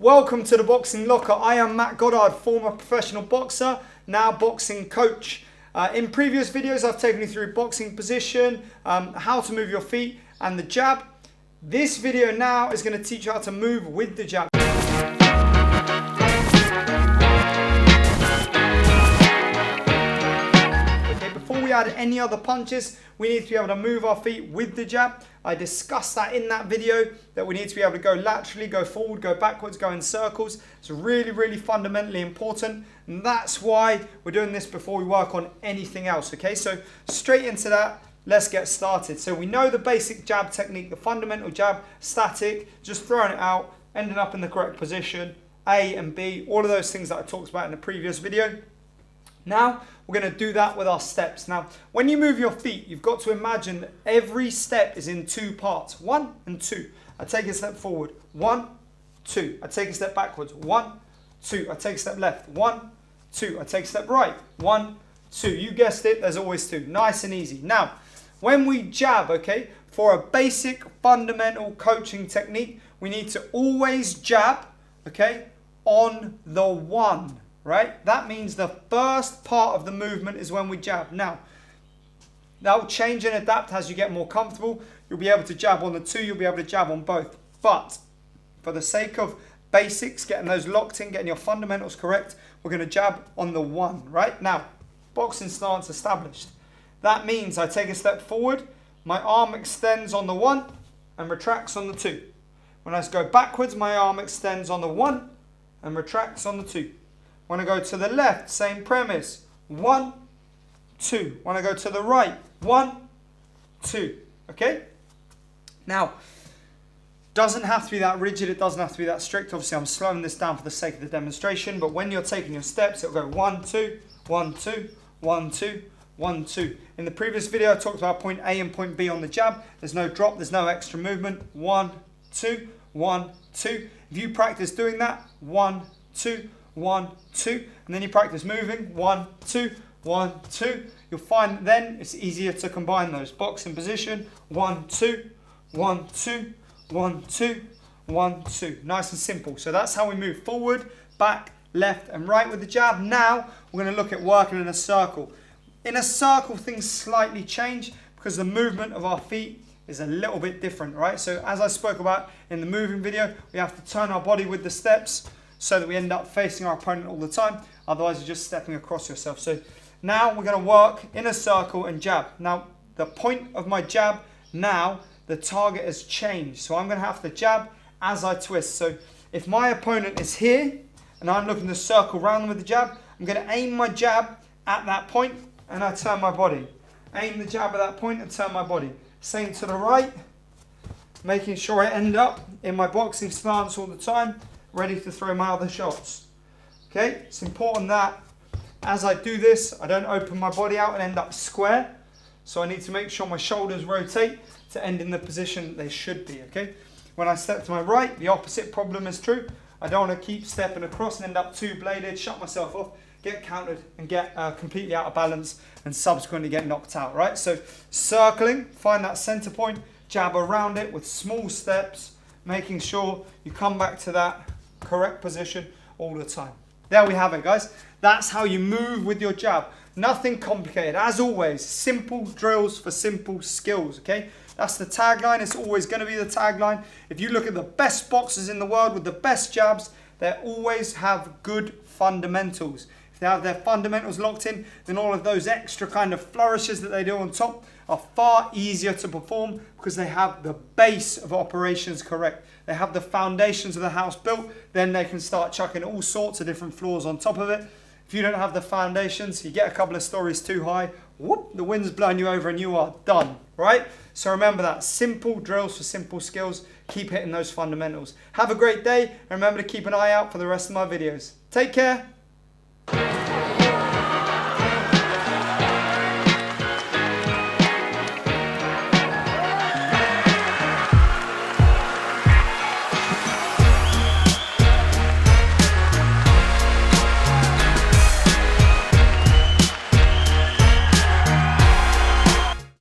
Welcome to the Boxing Locker. I am Matt Goddard, former professional boxer, now boxing coach. In previous videos, I've taken you through boxing position, how to move your feet, and the jab. This video now is going to teach you how to move with the jab. Okay, before we add any other punches, we need to be able to move our feet with the jab. I discussed that in that video, that we need to be able to go laterally, go forward, go backwards, go in circles. It's really fundamentally important. And that's why we're doing this before we work on anything else. Okay, so straight into that, let's get started. So we know the basic jab technique, the fundamental jab, static, just throwing it out, ending up in the correct position, A and B, all of those things that I talked about in the previous video. Now, we're going to do that with our steps. Now, when you move your feet, you've got to imagine that every step is in two parts. 1 and 2. I take a step forward. 1, 2. I take a step backwards. 1, 2. I take a step left. 1, 2. I take a step right. 1, 2. You guessed it, there's always 2. Nice and easy. Now, when we jab, okay, for a basic fundamental coaching technique, we need to always jab, okay, on the 1. Right? That means the first part of the movement is when we jab. Now, that will change and adapt as you get more comfortable. You'll be able to jab on the 2, you'll be able to jab on both. But for the sake of basics, getting those locked in, getting your fundamentals correct, we're going to jab on the 1. Right? Now, boxing stance established. That means I take a step forward, my arm extends on the 1 and retracts on the 2. When I go backwards, my arm extends on the 1 and retracts on the 2. When I go to the left, same premise. 1, 2. When I go to the right, 1, 2. Okay? Now, doesn't have to be that rigid. It doesn't have to be that strict. Obviously, I'm slowing this down for the sake of the demonstration. But when you're taking your steps, it'll go 1, 2, 1, 2, 1, 2, 1, 2. In the previous video, I talked about point A and point B on the jab. There's no drop. There's no extra movement. 1, 2, 1, 2. If you practice doing that, 1, 2, 1, 2, and then you practice moving 1, 2, 1, 2. You'll find then it's easier to combine those. Boxing position 1, 2, 1, 2, 1, 2, 1, 2. Nice and simple. So that's how we move forward, back, left, and right with the jab. Now we're going to look at working in a circle. In a circle, things slightly change because the movement of our feet is a little bit different, right? So as I spoke about in the moving video, we have to turn our body with the steps, so that we end up facing our opponent all the time. Otherwise, you're just stepping across yourself. So now we're going to work in a circle and jab. Now, the point of my jab, now the target has changed. So I'm going to have to jab as I twist. So if my opponent is here and I'm looking to circle around them with the jab, I'm going to aim my jab at that point and I turn my body. Aim the jab at that point and turn my body. Same to the right, making sure I end up in my boxing stance all the time, ready to throw my other shots. Okay, it's important that as I do this, I don't open my body out and end up square. So I need to make sure my shoulders rotate to end in the position they should be, okay? When I step to my right, the opposite problem is true. I don't want to keep stepping across and end up two-bladed, shut myself off, get countered and get completely out of balance and subsequently get knocked out, right? So circling, find that center point, jab around it with small steps, making sure you come back to that correct position all the time. There we have it, guys. That's how you move with your jab. Nothing complicated. As always, simple drills for simple skills, okay? That's the tagline. It's always going to be the tagline. If you look at the best boxers in the world with the best jabs, they always have good fundamentals. If they have their fundamentals locked in, then all of those extra kind of flourishes that they do on top are far easier to perform because they have the base of operations correct. They have the foundations of the house built, then they can start chucking all sorts of different floors on top of it. If you don't have the foundations, you get a couple of stories too high, whoop, the wind's blowing you over and you are done, right? So remember that, simple drills for simple skills. Keep hitting those fundamentals. Have a great day and remember to keep an eye out for the rest of my videos. Take care.